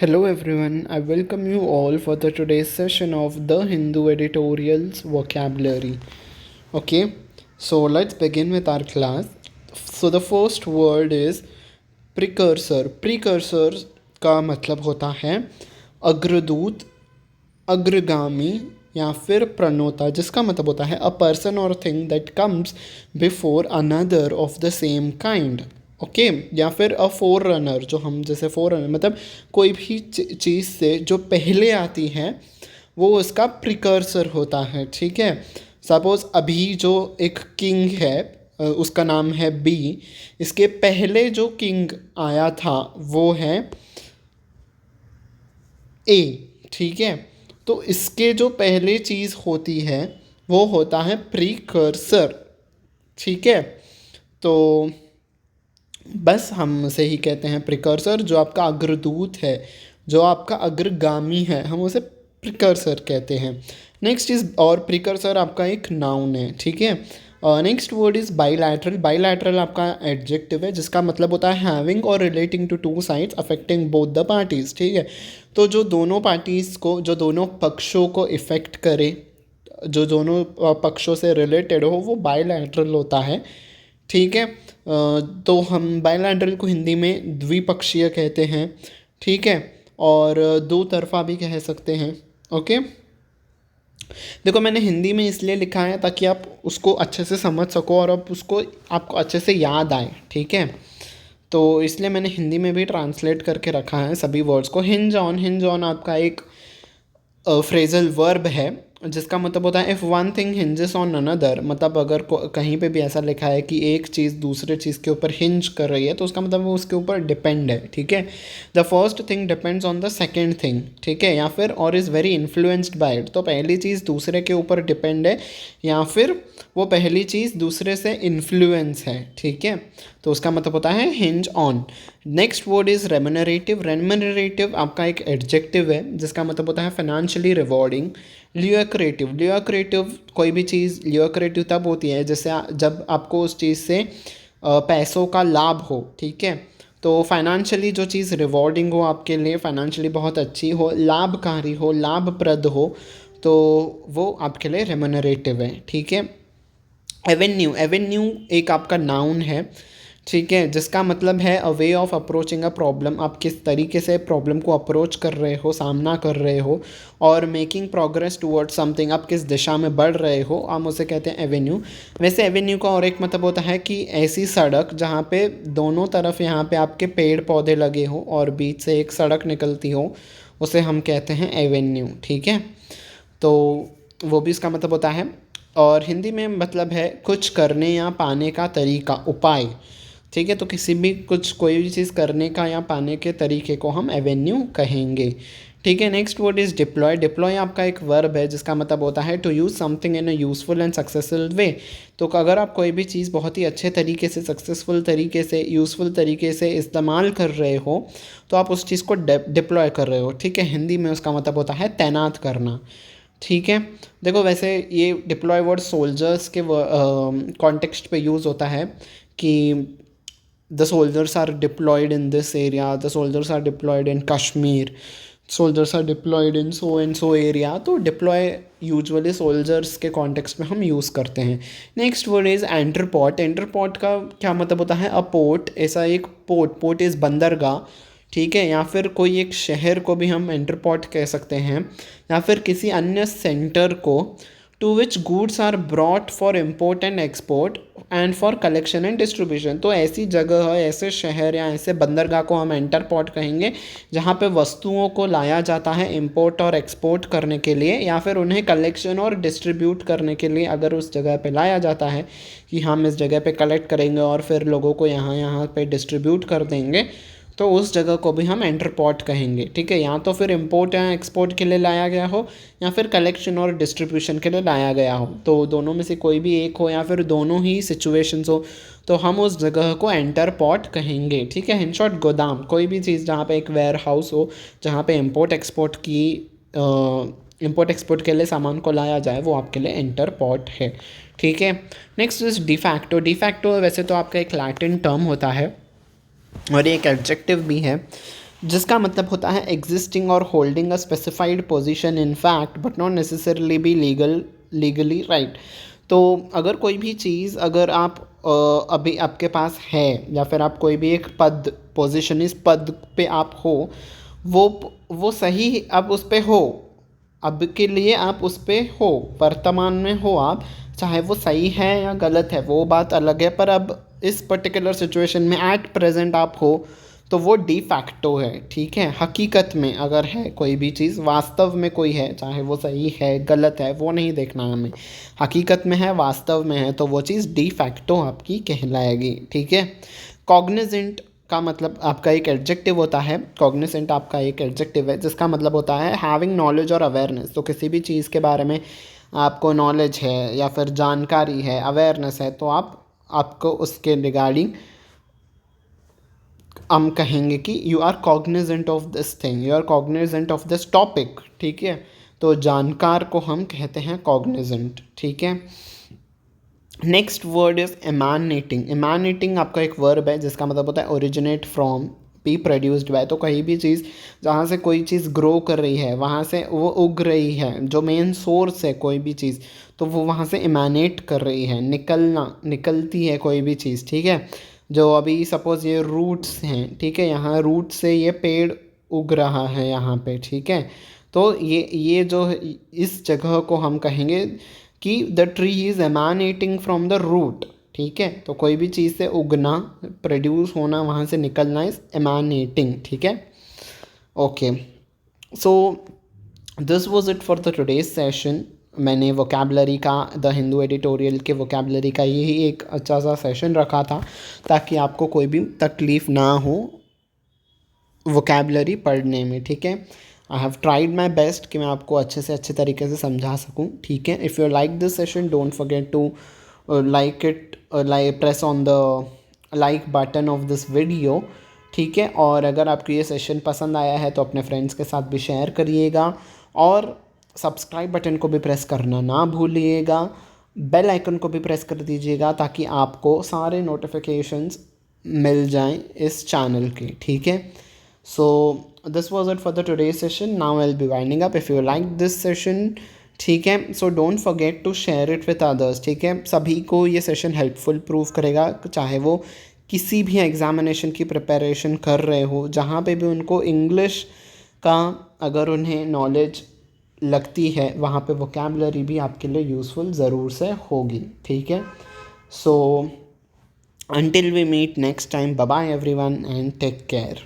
Hello everyone, I welcome you all for the today's session of the Hindu editorials vocabulary. Okay, so let's begin with our class. So the first word is precursor. Precursor का मतलब होता है अग्रदूत, अग्रगामी या फिर प्रणोता, जिसका मतलब होता है अ पर्सन और thing that comes before another of the same kind. Okay, या फिर अ फोर रनर, जो हम जैसे फोर रनर मतलब कोई भी चीज़ से जो पहले आती है वो उसका प्रिकर्सर होता है। ठीक है, सपोज अभी जो एक किंग है उसका नाम है बी, इसके पहले जो किंग आया था वो है ए। ठीक है, तो इसके जो पहले चीज़ होती है वो होता है प्रीकर्सर। ठीक है, तो बस हम उसे ही कहते हैं प्रिकर्सर। जो आपका अग्रदूत है, जो आपका अग्रगामी है, हम उसे प्रिकर्सर कहते हैं। नेक्स्ट इज, और प्रिकर्सर आपका एक नाउन है। ठीक है, next word is bilateral. Bilateral आपका एडजेक्टिव है जिसका मतलब होता है हैविंग और relating to two sides affecting both the parties. ठीक है, तो जो दोनों पार्टीज़ को, जो दोनों पक्षों को इफ़ेक्ट करे, जो दोनों पक्षों से रिलेटेड हो, वो बाईलैटरल होता है। ठीक है, तो हम बाईलैटरल को हिंदी में द्विपक्षीय कहते हैं। ठीक है, और दो तरफा भी कह सकते हैं। ओके, देखो मैंने हिंदी में इसलिए लिखा है ताकि आप उसको अच्छे से समझ सको और आप उसको आपको अच्छे से याद आए। ठीक है, तो इसलिए मैंने हिंदी में भी ट्रांसलेट करके रखा है सभी वर्ड्स को। हिंज ऑन, हिंज ऑन आपका एक फ्रेजल वर्ब है जिसका मतलब होता है if one thing hinges on another. मतलब अगर कहीं पे भी ऐसा लिखा है कि एक चीज़ दूसरे चीज़ के ऊपर हिंज कर रही है तो उसका मतलब वो उसके ऊपर डिपेंड है। ठीक है, the first thing depends on the second thing. ठीक है, या फिर और is very influenced by it. तो पहली चीज़ दूसरे के ऊपर डिपेंड है या फिर वो पहली चीज़ दूसरे से इन्फ्लुएंस है। ठीक है, तो उसका मतलब होता है hinge on. Next word is remunerative. Remunerative आपका एक एडजेक्टिव है जिसका मतलब होता है फाइनेंशियली रिवॉर्डिंग। ल्यूक्रेटिव, ल्यूक्रेटिव कोई भी चीज़ ल्यूक्रेटिव तब होती है जैसे जब आपको उस चीज़ से पैसों का लाभ हो। ठीक है, तो फाइनेंशियली जो चीज़ रिवॉर्डिंग हो आपके लिए, फाइनेंशियली बहुत अच्छी हो, लाभकारी हो, लाभप्रद हो, तो वो आपके लिए रेम्यूनरेटिव है। ठीक है, एवेन्यू, एवेन्यू एक आपका नाउन है। ठीक है, जिसका मतलब है a way of approaching a problem. आप किस तरीके से प्रॉब्लम को अप्रोच कर रहे हो, सामना कर रहे हो, और मेकिंग प्रोग्रेस टूवर्ड्स समथिंग, आप किस दिशा में बढ़ रहे हो, हम उसे कहते हैं एवेन्यू। वैसे एवेन्यू का और एक मतलब होता है कि ऐसी सड़क जहाँ पे दोनों तरफ यहाँ पे आपके पेड़ पौधे लगे हो और बीच से एक सड़क निकलती हो, उसे हम कहते हैं एवेन्यू। ठीक है, तो वो भी इसका मतलब होता है। और हिंदी में मतलब है कुछ करने या पाने का तरीका, उपाय। ठीक है, तो किसी भी कुछ कोई भी चीज़ करने का या पाने के तरीके को हम एवेन्यू कहेंगे। ठीक है, next word is deploy. Deploy आपका एक वर्ब है जिसका मतलब होता है to use something in a useful and successful way. तो अगर आप कोई भी चीज़ बहुत ही अच्छे तरीके से, सक्सेसफुल तरीके से, यूज़फुल तरीके से इस्तेमाल कर रहे हो तो आप उस चीज़ को डिप्लॉय कर रहे हो। ठीक है, हिंदी में उसका मतलब होता है तैनात करना। ठीक है, देखो वैसे ये डिप्लॉय वर्ड सोल्जर्स के कॉन्टेक्स्ट पे यूज़ होता है कि the soldiers are deployed in this area, the soldiers are deployed in Kashmir, soldiers are deployed in so and so area. तो डिप्लॉय यूजुअली सोल्जर्स के कॉन्टेक्स्ट में हम यूज़ करते हैं। Next word is entrepot. Entrepot का क्या मतलब होता है अ पोर्ट, ऐसा एक पोर्ट, पोर्ट इज़ बंदरगाह। ठीक है, या फिर कोई एक शहर को भी हम एंटरपोर्ट कह सकते हैं, या फिर किसी अन्य सेंटर को to which goods are brought for import and export and for collection and distribution. तो ऐसी जगह है, ऐसे शहर या ऐसे बंदरगाह को हम एंटरपोर्ट कहेंगे जहाँ पे वस्तुओं को लाया जाता है इम्पोर्ट और एक्सपोर्ट करने के लिए, या फिर उन्हें कलेक्शन और डिस्ट्रीब्यूट करने के लिए अगर उस जगह पे लाया जाता है कि हम इस जगह पे कलेक्ट करेंगे और फिर लोगों को यहाँ यहाँ पे डिस्ट्रीब्यूट कर देंगे, तो उस जगह को भी हम एंटरपोर्ट कहेंगे। ठीक है, या तो फिर इम्पोर्ट या एक्सपोर्ट के लिए लाया गया हो या फिर कलेक्शन और डिस्ट्रीब्यूशन के लिए लाया गया हो, तो दोनों में से कोई भी एक हो या फिर दोनों ही सिचुएशंस हो, तो हम उस जगह को एंटरपोर्ट कहेंगे। ठीक है, इन शॉर्ट गोदाम, कोई भी चीज़ जहाँ पे एक वेयर हाउस हो जहाँ पे इम्पोर्ट एक्सपोर्ट के लिए सामान को लाया जाए, वो आपके लिए एंटरपोर्ट है। ठीक है, नेक्स्ट इज डिफैक्टो। डिफैक्टो वैसे तो आपका एक लैटिन टर्म होता है और ये एक एडजेक्टिव भी है। जिसका मतलब होता है एग्जिस्टिंग और holding a specified position in fact but not necessarily be legally right. तो अगर कोई भी चीज़ अगर आप अभी आपके पास है या फिर आप कोई भी एक पद पोजीशन इस पद पे आप हो, वो वो सही आप उस पे हो, अब के लिए आप उस पे हो, वर्तमान में हो आप, चाहे वो सही है या गलत है वो बात अलग है, पर अब इस पर्टिकुलर सिचुएशन में एट प्रेजेंट आप हो तो वो डी फैक्टो है। ठीक है, हकीकत में अगर है कोई भी चीज़, वास्तव में कोई है, चाहे वो सही है गलत है वो नहीं देखना है हमें, हकीकत में है वास्तव में है, तो वो चीज़ डी फैक्टो आपकी कहलाएगी। ठीक है, कॉग्निजेंट का मतलब आपका एक एडजेक्टिव होता है, कॉग्निसेंट आपका एक एडजेक्टिव है जिसका मतलब होता है हैविंग नॉलेज और अवेयरनेस। तो किसी भी चीज़ के बारे में आपको नॉलेज है या फिर जानकारी है, अवेयरनेस है, तो आपको उसके रिगार्डिंग हम कहेंगे कि you are cognizant of this thing, you are cognizant of this topic. ठीक है, तो जानकार को हम कहते हैं कॉग्निजेंट। ठीक है, नेक्स्ट वर्ड इज एमानेटिंग। एमानेटिंग आपका एक वर्ब है जिसका मतलब होता है originate from, be produced by. तो कहीं भी चीज़ जहाँ से कोई चीज़ ग्रो कर रही है, वहाँ से वो उग रही है, जो मेन सोर्स है कोई भी चीज़, तो वो वहाँ से इमानेट कर रही है, निकलती है कोई भी चीज़। ठीक है, जो अभी सपोज़ ये रूट्स हैं, ठीक है, यहाँ रूट से ये पेड़ उग रहा है यहाँ पे। ठीक है, तो ये जो इस जगह को हम कहेंगे कि the tree is emanating from the root. ठीक है, तो कोई भी चीज़ से उगना, प्रोड्यूस होना, वहाँ से निकलना इज़ एमानेटिंग। ठीक है, okay, so this was it for the today's session. मैंने वोकेबलरी का, द हिंदू एडिटोरियल के वोकेबलरी का यही एक अच्छा सा सेशन रखा था ताकि आपको कोई भी तकलीफ़ ना हो वोकेबलरी पढ़ने में। ठीक है, I have tried my best कि मैं आपको अच्छे से अच्छे तरीके से समझा सकूँ। ठीक है, if you like this session don't forget to like it, like press on the like button of this video. ठीक है, और अगर आपको ये सेशन पसंद आया है तो अपने फ्रेंड्स के साथ भी शेयर करिएगा, और सब्सक्राइब बटन को भी प्रेस करना ना भूलिएगा, बेल आइकन को भी प्रेस कर दीजिएगा ताकि आपको सारे नोटिफिकेशंस मिल जाएं इस चैनल के। ठीक है, so this was it for the today's session. Now I'll be winding up. If you like this session, ठीक है, so don't forget to share it with others. ठीक है, सभी को ये सेशन हेल्पफुल प्रूव करेगा, चाहे वो किसी भी एग्जामिनेशन की प्रिपरेशन कर रहे हो, जहाँ पे भी उनको इंग्लिश का अगर उन्हें नॉलेज लगती है, वहाँ पे वोकेबलरी भी आपके लिए यूज़फुल ज़रूर से होगी। ठीक है, सो until we meet next time, bye bye everyone and take care.